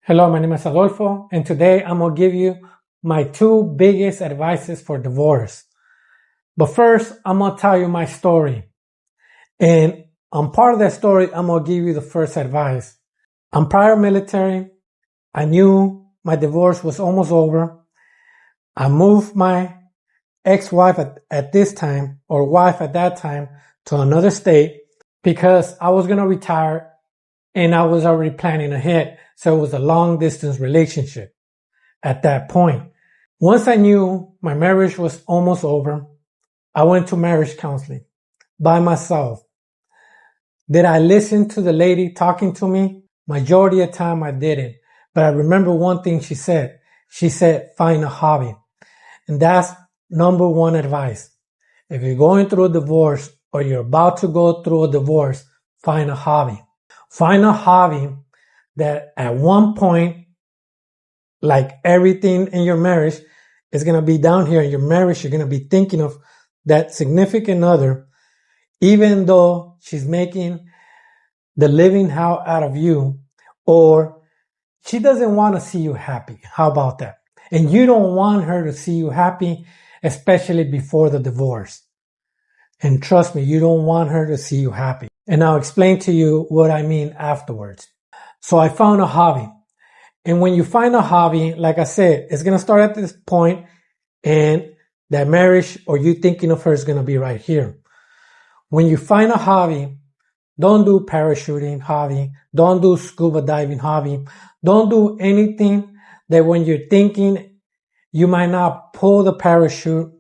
Hello, my name is Adolfo, and today I'm going to give you my two biggest advices for divorce. But first, I'm going to tell you my story. And on part of that story, I'm going to give you the first advice. I'm prior military. I knew my divorce was almost over. I moved my ex-wife at this time, or wife at that time, to another state because I was going to retire and I was already planning ahead. So it was a long distance relationship at that point. Once I knew my marriage was almost over, I went to marriage counseling by myself. Did I listen to the lady talking to me? Majority of the time I didn't. But I remember one thing she said. She said, find a hobby. And that's number one advice. If you're going through a divorce or you're about to go through a divorce, find a hobby. Find a hobby that at one point, like everything in your marriage, is going to be down here in your marriage. You're going to be thinking of that significant other, even though she's making the living hell out of you, or she doesn't want to see you happy. How about that? And you don't want her to see you happy, especially before the divorce. And trust me, you don't want her to see you happy. And I'll explain to you what I mean afterwards. So I found a hobby. And when you find a hobby, like I said, it's going to start at this point, and that marriage or you thinking of her is going to be right here. When you find a hobby, don't do parachuting hobby. Don't do scuba diving hobby. Don't do anything that when you're thinking you might not pull the parachute,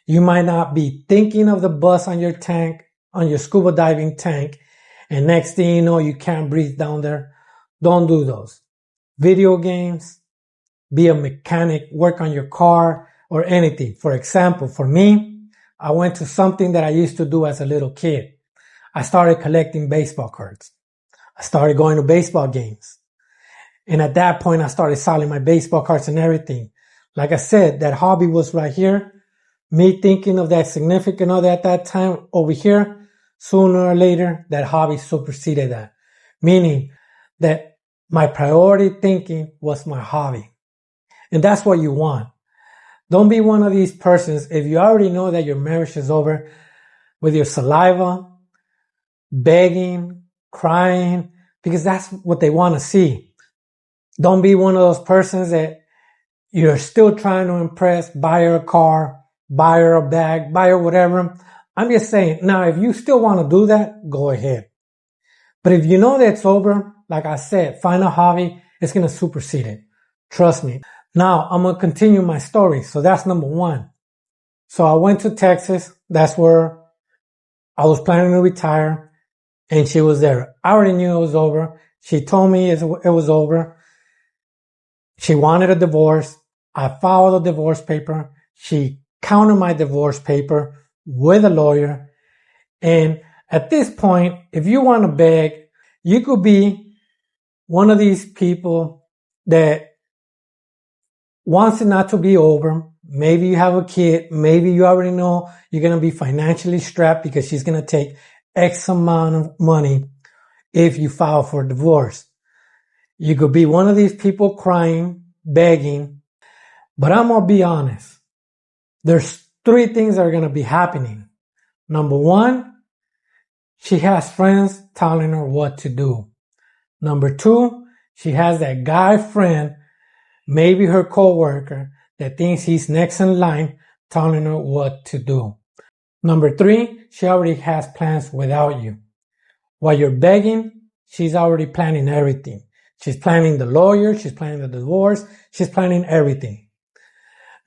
you might not be thinking of the bus on your tank, on your scuba diving tank, and next thing you know, you can't breathe down there. Don't do those. Video games, be a mechanic, work on your car or anything. For example, for me, I went to something that I used to do as a little kid. I started collecting baseball cards. I started going to baseball games. And at that point, I started selling my baseball cards and everything. Like I said, that hobby was right here. Me thinking of that significant other at that time over here, sooner or later, that hobby superseded that. Meaning that my priority thinking was my hobby. And that's what you want. Don't be one of these persons, if you already know that your marriage is over, with your saliva, begging, crying, because that's what they want to see. Don't be one of those persons that you're still trying to impress, buy her a car, buy her a bag, buy her whatever. I'm just saying, now if you still want to do that, go ahead. But if you know that it's over, like I said, find a hobby, it's going to supersede it. Trust me. Now I'm going to continue my story. So that's number one. So I went to Texas. That's where I was planning to retire, and she was there. I already knew it was over. She told me it was over. She wanted a divorce. I filed a divorce paper. She countered my divorce paper with a lawyer. And at this point, if you want to beg, you could be one of these people that wants it not to be over. Maybe you have a kid. Maybe you already know you're going to be financially strapped because she's going to take X amount of money if you file for divorce. You could be one of these people crying, begging. But I'm going to be honest. There's three things that are going to be happening. Number one, she has friends telling her what to do. Number two, she has that guy friend, maybe her coworker, that thinks he's next in line telling her what to do. Number three, she already has plans without you. While you're begging, she's already planning everything. She's planning the lawyer, she's planning the divorce, she's planning everything.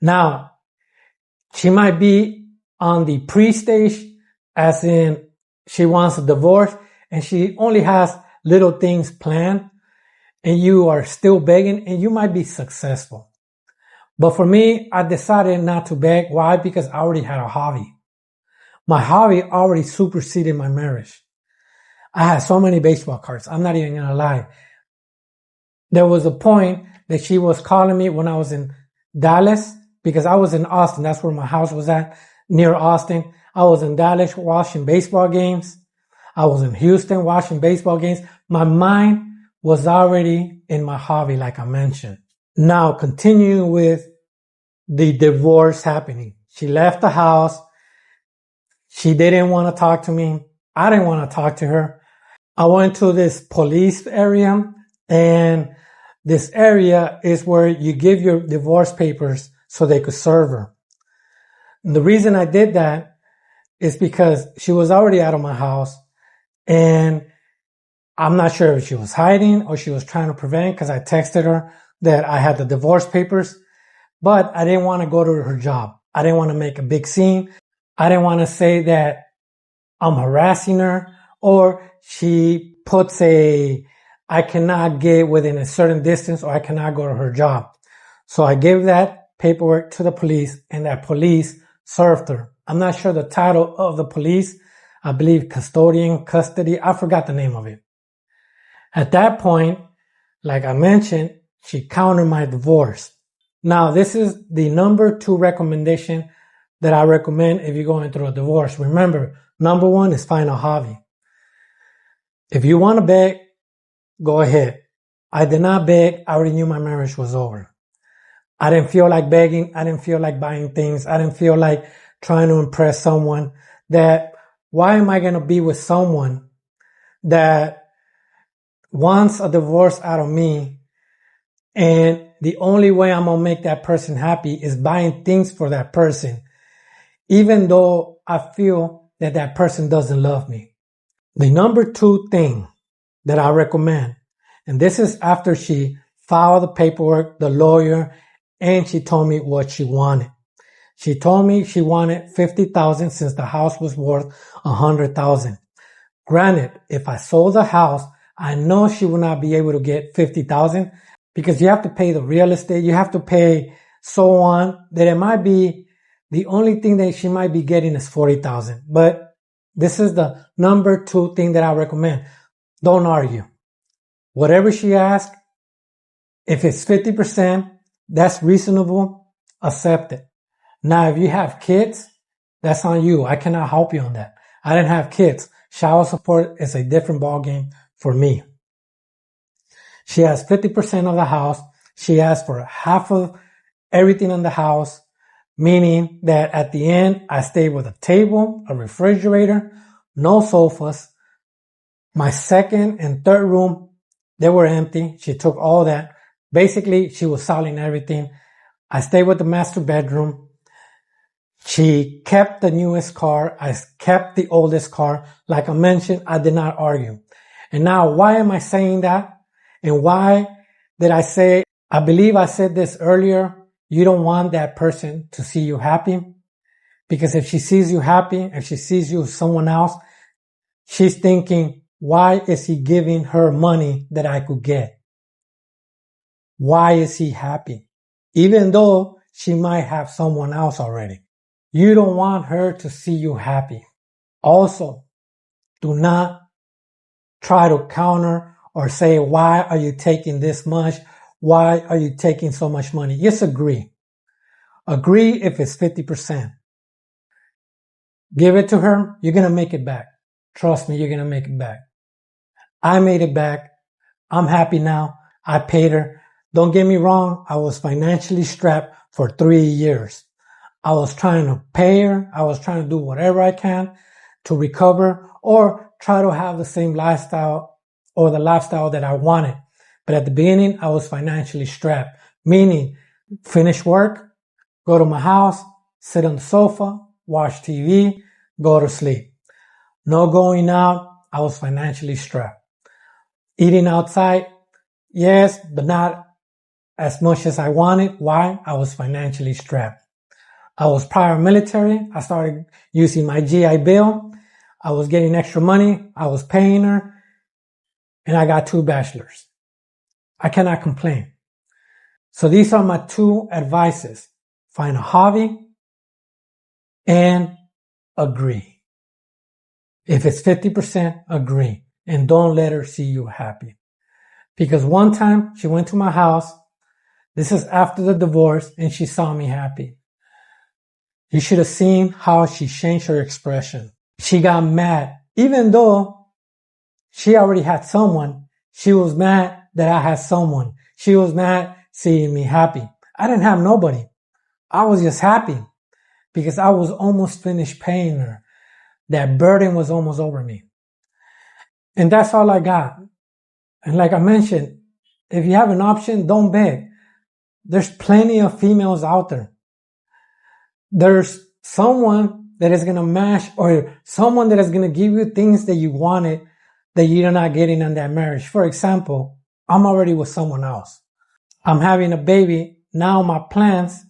Now, she might be on the pre-stage, as in she wants a divorce, and she only has little things planned, and you are still begging, and you might be successful. But for me, I decided not to beg. Why? Because I already had a hobby. My hobby already superseded my marriage. I had so many baseball cards. I'm not even going to lie. There was a point that she was calling me when I was in Dallas, because I was in Austin. That's where my house was at, near Austin. I was in Dallas watching baseball games. I was in Houston watching baseball games. My mind was already in my hobby, like I mentioned. Now, continuing with the divorce happening. She left the house. She didn't want to talk to me. I didn't want to talk to her. I went to this police area, and this area is where you give your divorce papers so they could serve her. And the reason I did that is because she was already out of my house, and I'm not sure if she was hiding or she was trying to prevent, because I texted her that I had the divorce papers, but I didn't want to go to her job. I didn't want to make a big scene. I didn't want to say that I'm harassing her, or she puts I cannot get within a certain distance, or I cannot go to her job. So I gave that paperwork to the police, and that police served her. I'm not sure the title of the police. I believe custody. I forgot the name of it. At that point, like I mentioned, she countered my divorce. Now, this is the number 2 recommendation that I recommend if you're going through a divorce. Remember, number 1 is find a hobby. If you want to beg, go ahead. I did not beg. I already knew my marriage was over. I didn't feel like begging. I didn't feel like buying things. I didn't feel like trying to impress someone. Why am I going to be with someone that wants a divorce out of me, and the only way I'm going to make that person happy is buying things for that person, even though I feel that that person doesn't love me? The number 2 thing that I recommend, and this is after she filed the paperwork, the lawyer, and she told me what she wanted. She told me she wanted $50,000 since the house was worth $100,000. Granted, if I sold the house, I know she would not be able to get $50,000, because you have to pay the real estate, you have to pay so on, that it might be the only thing that she might be getting is $40,000. But this is the number 2 thing that I recommend. Don't argue. Whatever she asks, if it's 50%, that's reasonable, accept it. Now, if you have kids, that's on you. I cannot help you on that. I didn't have kids. Child support is a different ballgame for me. She has 50% of the house. She asked for half of everything in the house, meaning that at the end, I stayed with a table, a refrigerator, no sofas. My second and third room, they were empty. She took all that. Basically, she was selling everything. I stayed with the master bedroom. She kept the newest car. I kept the oldest car. Like I mentioned, I did not argue. And now, why am I saying that? And why did I say, I believe I said this earlier, you don't want that person to see you happy? Because if she sees you happy, if she sees you with someone else, she's thinking, why is he giving her money that I could get? Why is he happy? Even though she might have someone else already. You don't want her to see you happy. Also, do not try to counter or say, why are you taking this much? Why are you taking so much money? Just agree. Agree if it's 50%. Give it to her. You're going to make it back. Trust me, you're going to make it back. I made it back. I'm happy now. I paid her. Don't get me wrong. I was financially strapped for 3 years. I was trying to pay her. I was trying to do whatever I can to recover or try to have the same lifestyle or the lifestyle that I wanted. But at the beginning, I was financially strapped, meaning finish work, go to my house, sit on the sofa, watch TV, go to sleep. No going out. I was financially strapped. Eating outside, yes, but not as much as I wanted. Why? I was financially strapped. I was prior military. I started using my GI Bill. I was getting extra money. I was paying her. And I got 2 bachelors. I cannot complain. So these are my 2 advices. Find a hobby and agree. If it's 50%, agree. And don't let her see you happy. Because one time she went to my house. This is after the divorce, and she saw me happy. You should have seen how she changed her expression. She got mad. Even though she already had someone, she was mad that I had someone. She was not seeing me happy. I didn't have nobody. I was just happy because I was almost finished paying her. That burden was almost over me. And that's all I got. And like I mentioned, if you have an option, don't beg. There's plenty of females out there. There's someone that is going to match, or someone that is going to give you things that you wanted that you're not getting in that marriage. For example, I'm already with someone else. I'm having a baby. Now my plans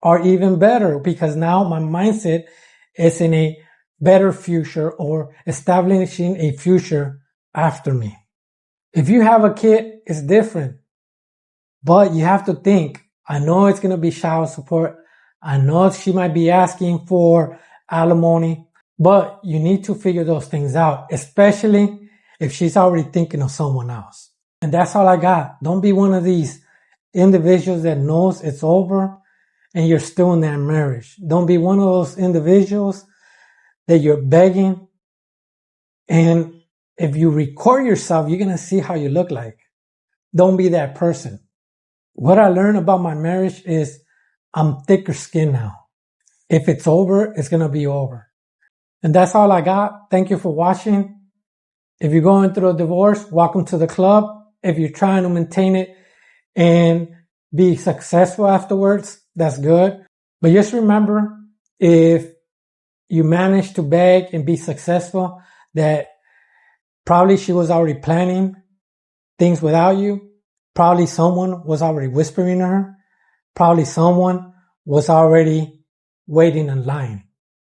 are even better because now my mindset is in a better future or establishing a future after me. If you have a kid, it's different. But you have to think, I know it's going to be child support. I know she might be asking for alimony, but you need to figure those things out, especially if she's already thinking of someone else. And that's all I got. Don't be one of these individuals that knows it's over and you're still in that marriage. Don't be one of those individuals that you're begging. And if you record yourself, you're going to see how you look like. Don't be that person. What I learned about my marriage is I'm thicker skinned now. If it's over, it's going to be over. And that's all I got. Thank you for watching. If you're going through a divorce, welcome to the club. If you're trying to maintain it and be successful afterwards, that's good. But just remember, if you manage to beg and be successful, that probably she was already planning things without you. Probably someone was already whispering to her. Probably someone was already waiting in line.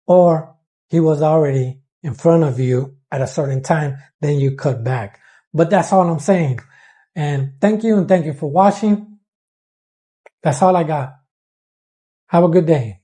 Or he was already in front of you at a certain time, then you cut back. But that's all I'm saying. And thank you for watching. That's all I got. Have a good day.